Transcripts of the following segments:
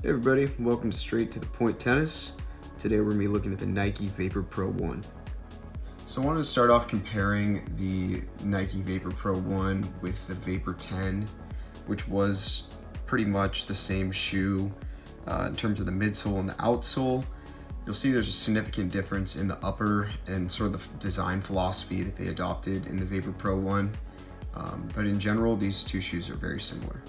Hey everybody, welcome to Straight to the Point Tennis. Today we're going to be looking at the Nike Vapor Pro 1. So I wanted to start off comparing the Nike Vapor Pro 1 with the Vapor 10, which was pretty much the same shoe in terms of the midsole and the outsole. You'll see there's a significant difference in the upper and sort of the design philosophy that they adopted in the Vapor Pro 1. But in general, these two shoes are very similar.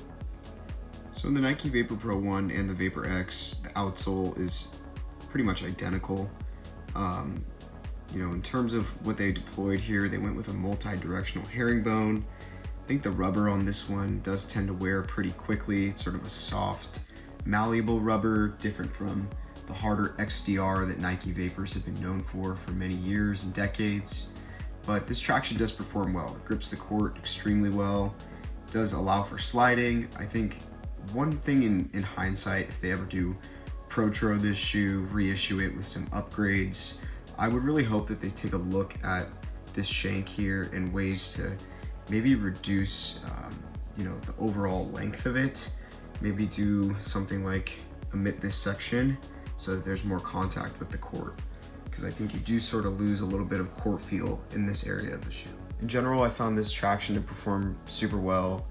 So in the Nike Vapor Pro 1 and the Vapor X, the outsole is pretty much identical. In terms of what they deployed here, they went with a multi-directional herringbone. I think the rubber on this one does tend to wear pretty quickly. It's sort of a soft, malleable rubber, different from the harder XDR that Nike Vapors have been known for many years and decades. But this traction does perform well. It grips the court extremely well. It does allow for sliding. I think one thing in hindsight, if they ever do Pro-Tro this shoe, reissue it with some upgrades, I would really hope that they take a look at this shank here and ways to maybe reduce the overall length of it. Maybe do something like omit this section so that there's more contact with the court, because I think you do sort of lose a little bit of court feel in this area of the shoe. In general, I found this traction to perform super well.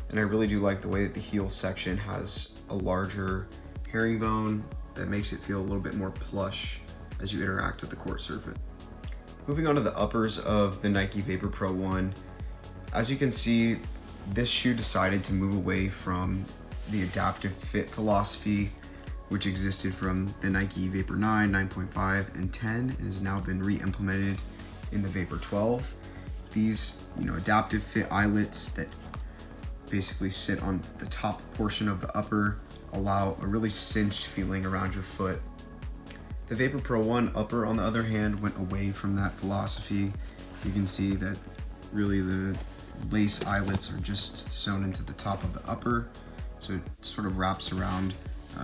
And I really do like the way that the heel section has a larger herringbone that makes it feel a little bit more plush as you interact with the court surface. Moving on to the uppers of the Nike Vapor Pro 1, as you can see, this shoe decided to move away from the adaptive fit philosophy, which existed from the Nike Vapor 9, 9.5, and 10, and has now been re-implemented in the Vapor 12. These, adaptive fit eyelets that basically sit on the top portion of the upper allow a really cinched feeling around your foot. The Vapor Pro 1 upper, on the other hand, went away from that philosophy. You can see that really the lace eyelets are just sewn into the top of the upper, so it sort of wraps around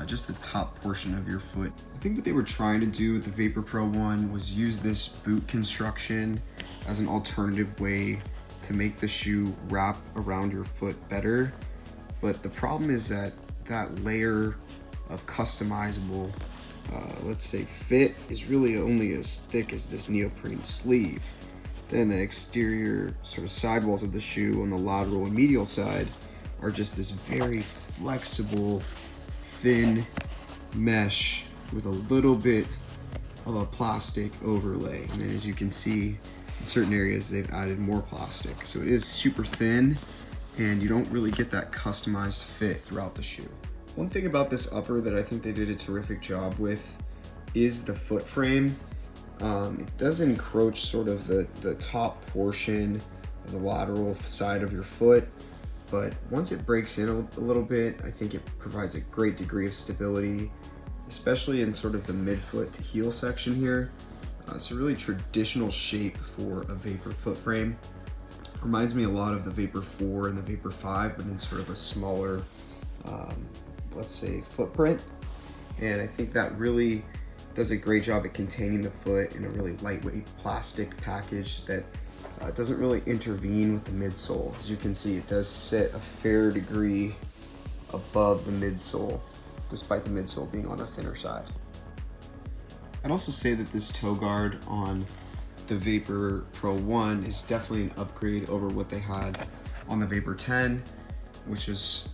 just the top portion of your foot. I think what they were trying to do with the Vapor Pro 1 was use this boot construction as an alternative way to make the shoe wrap around your foot better. But the problem is that that layer of customizable, let's say fit, is really only as thick as this neoprene sleeve. Then the exterior sort of sidewalls of the shoe on the lateral and medial side are just this very flexible, thin mesh with a little bit of a plastic overlay. And then as you can see, in certain areas they've added more plastic. So it is super thin and you don't really get that customized fit throughout the shoe. One thing about this upper that I think they did a terrific job with is the foot frame. It does encroach sort of the top portion of the lateral side of your foot, but once it breaks in a little bit, I think it provides a great degree of stability, especially in sort of the midfoot to heel section here. It's a really traditional shape for a Vapor foot frame. Reminds me a lot of the Vapor 4 and the Vapor 5, but in sort of a smaller, let's say, footprint. And I think that really does a great job at containing the foot in a really lightweight plastic package that doesn't really intervene with the midsole. As you can see, it does sit a fair degree above the midsole, despite the midsole being on the thinner side. I'd also say that this toe guard on the Vapor Pro 1 is definitely an upgrade over what they had on the Vapor 10, which is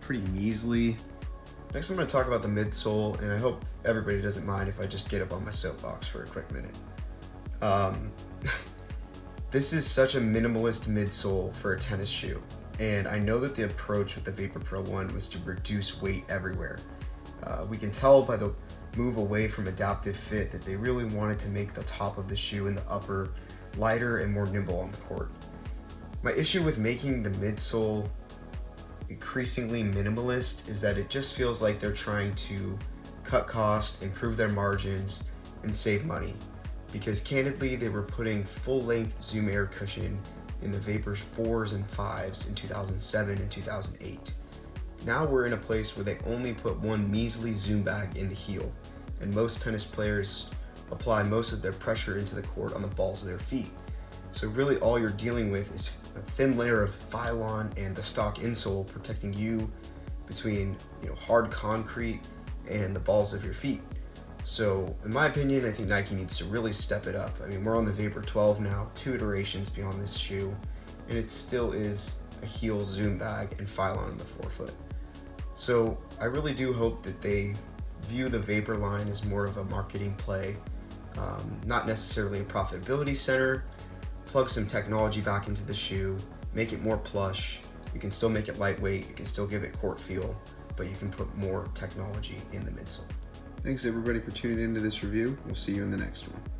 pretty measly. Next, I'm going to talk about the midsole, and I hope everybody doesn't mind if I just get up on my soapbox for a quick minute. This is such a minimalist midsole for a tennis shoe, and I know that the approach with the Vapor Pro 1 was to reduce weight everywhere. We can tell by the move away from adaptive fit that they really wanted to make the top of the shoe and the upper lighter and more nimble on the court. My issue with making the midsole increasingly minimalist is that it just feels like they're trying to cut costs, improve their margins, and save money. Because candidly, they were putting full-length Zoom Air cushion in the Vapor 4s and 5s in 2007 and 2008. Now we're in a place where they only put one measly Zoom bag in the heel, and most tennis players apply most of their pressure into the court on the balls of their feet. So really all you're dealing with is a thin layer of Phylon and the stock insole protecting you between hard concrete and the balls of your feet. So in my opinion, I think Nike needs to really step it up. I mean, we're on the Vapor 12 now, 2 iterations beyond this shoe, and it still is a heel zoom bag and Phylon in the forefoot. So I really do hope that they view the Vapor line as more of a marketing play, not necessarily a profitability center. Plug some technology back into the shoe, make it more plush. You can still make it lightweight, you can still give it court feel, but you can put more technology in the midsole. Thanks everybody for tuning into this review. We'll see you in the next one.